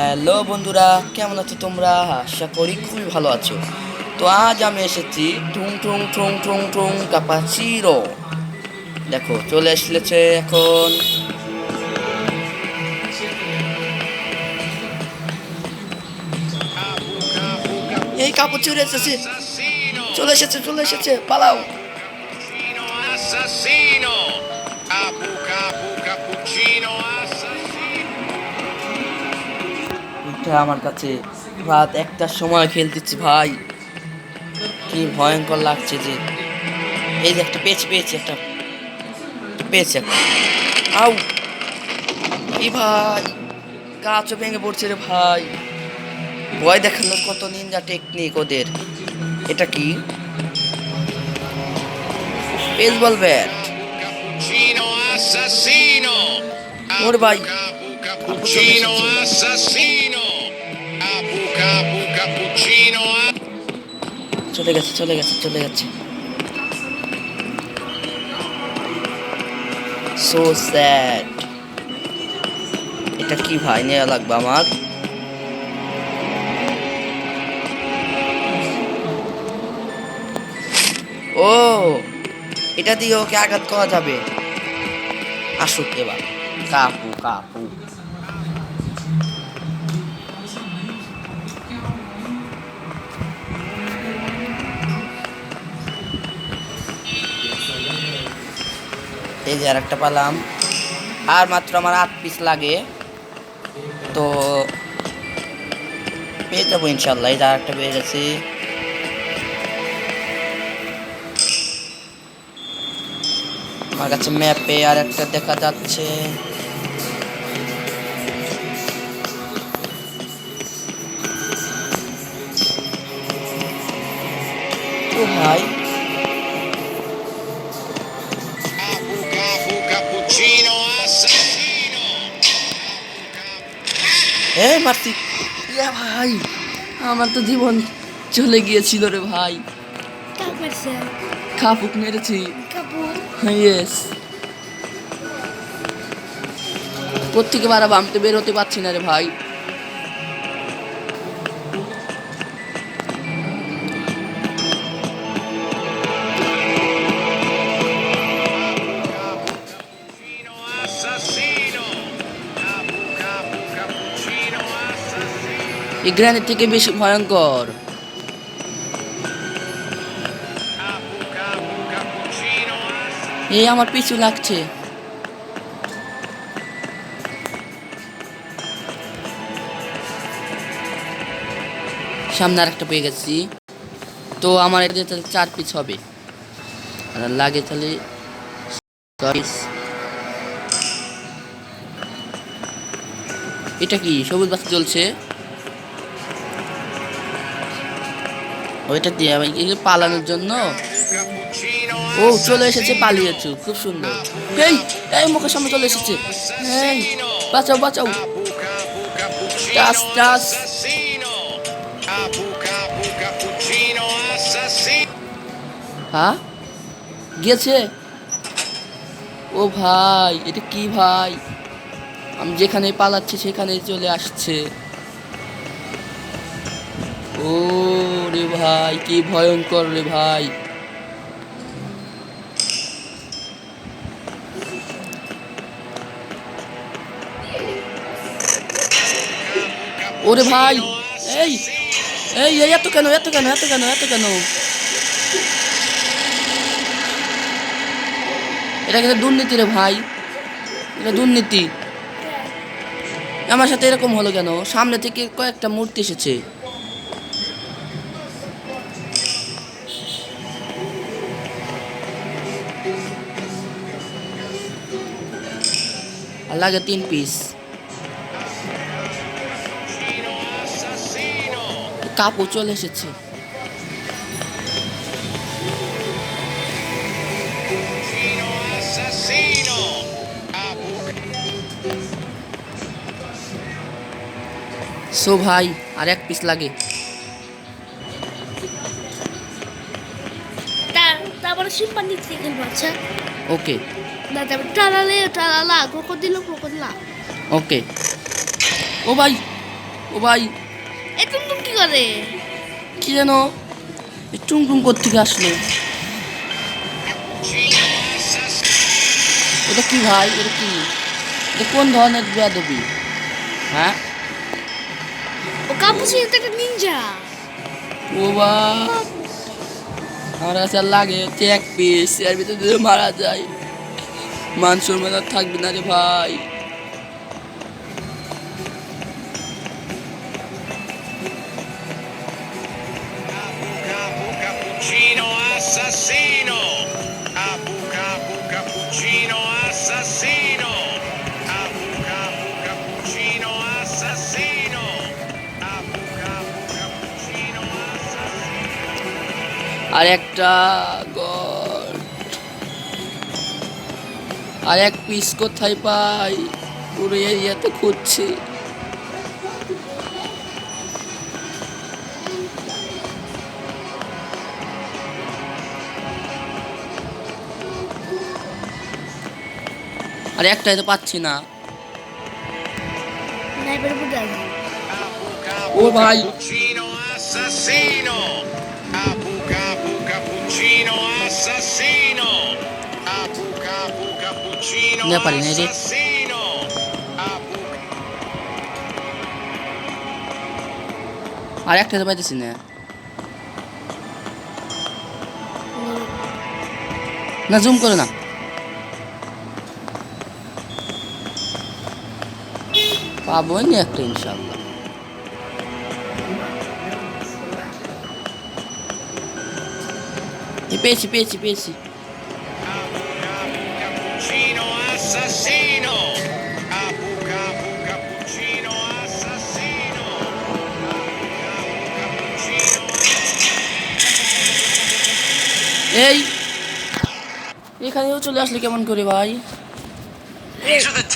Hello বন্ধুরা, কেমন আছো তোমরা? আশা করি খুবই ভালো আছো। তো আজ আমি এসেছি টুং টুং টুং টুং টুং কাপাচিরো। দেখো চলে এসেছে এখন। এই কাপাচিরো এসেছে, চলে এসেছে, পালাও। Assassino! Capu, capu, cappuccino assassino! এটা আমার কাছে রাত 1টার সময় খেলতেছি ভাই, কি ভয়ঙ্কর লাগছে যে। এই যে একটা পেয়েছি একটা পেয়েছি একটা। আউ, কি ভাই, গাছও ভেঙে পড়ছে রে ভাই। ভয় দেখানোর কত নিনজা টেকনিক ওদের। এটা কি? Baseball bat. Cappuccino assassino! ওর ভাই, আপু চলে Cappuccino এসেছে। assassino! Cappuccino চলে গেছে। So sad. এটা কি ভাই, নেওয়া লাগবে আমার। ও, এটা দিয়ে ওকে আঘাত করা যাবে। আসুক এবার। কাপু কাপু। এই যে আর একটা পালাম। আর মাত্র আমার 8 পিস লাগে, তো পেয়ে যাবো ইনশাল্লাহ। এই যে আর একটা পেয়ে গেছি। আমার কাছে ম্যাপে আর একটা দেখা যাচ্ছে। ও ভাই, cappuccino assassino! এই মারতি। ইয়া ভাই, আমার তো জীবন চলে গিয়েছিল রে ভাই। কাক মারছে খাপুক মেরেছি। কাপড় ইয়েস। কোত্থেকে বাড়াবো, আমি তো বের হতে পারছি না রে ভাই। Assassino! Cappuccino assassino! এই গ্রেনেড থেকে বেশি ভয়ঙ্কর। Cappuccino assassino! এই আমার পিছু লাগছে। সামনে আর একটা পেয়ে গেছি। তো আমার এটা তাহলে 4 পিস হবে। আর লাগে তাহলে 6 পিস। এটা কি সবুজ বাতি জ্বলছে? ওইটা দিয়ে আমি পালানোর জন্য। Cappuccino ও চলে এসেছে, পালিয়েছে, খুব সুন্দর। এই এই মুখের সামনে চলে এসেছে। এই বাঁচাও বাঁচাও। টাস Cappuccino টাস। assassino! Cappuccino assassino! হ্যাঁ, গিয়েছে। ও ভাই, এটা কি ভাই, আমি যেখানে পালাচ্ছি সেখানে চলে আসছে। ও রে ভাই, কি ভয়ঙ্কর রে ভাই। ওরে ভাই, Cappuccino এই assassino! এই এই, এত কেন? এটা কিন্তু দুর্নীতি রে ভাই, এটা দুর্নীতি। আমার সাথে এরকম হলো কেন? সামনে থেকে কয়েকটা মূর্তি এসেছে। আর লাগে 3 পিস। Assassino! কাপড় চলে এসেছে। Assassino! সো ভাই, আর 1 পিস লাগে। তারপরে শিম্পাঞ্জি দিয়ে খেলবো। আচ্ছা ওকে না, তারপর টালালে টালালা, ক্রোকোদিলা ক্রোকোদিলা। ওকে। ও ভাই, ও ভাই এই টুমটুম কি করে? কি যেন টুম টুম করতে আসলো। Cappuccino assassino. এটা কি ভাই, এটা কি, এটা কোন ধরনের বেয়াদবি? হ্যাঁ ও কাপুচিনো তো একটা নিনজা। ও বা আমার কাছে আর লাগে হচ্ছে এক পিস, এর ভিতরে যদি মারা যায় মান সম্মান আর থাকবে না রে ভাই। Capu cappuccino assassino. Capu cappuccino assassino. Capu cappuccino assassino. Capu cappuccino assassino. আর একটা গড, আর এক পিস কোথায় পাই? পুরো এরিয়াতে খুঁজছি। আর একটাই তো পাচ্ছি না। নাইবার বুঝা আছে। ও ভাই Cappuccino assassino. Capu cappuccino assassino. Capu cappuccino Ne pari, ne ri. assassino. Capu আর একটা তো পাইতেছি না। না জুম করে না। পাবো না একটা ইনশাআল্লাহ। পেয়েছি পেয়েছি পেয়েছি। cappuccino assassino. Capu cappuccino assassino. Cappuccino. এই এখানেও চলে আসলে কেমন করে ভাই? These are the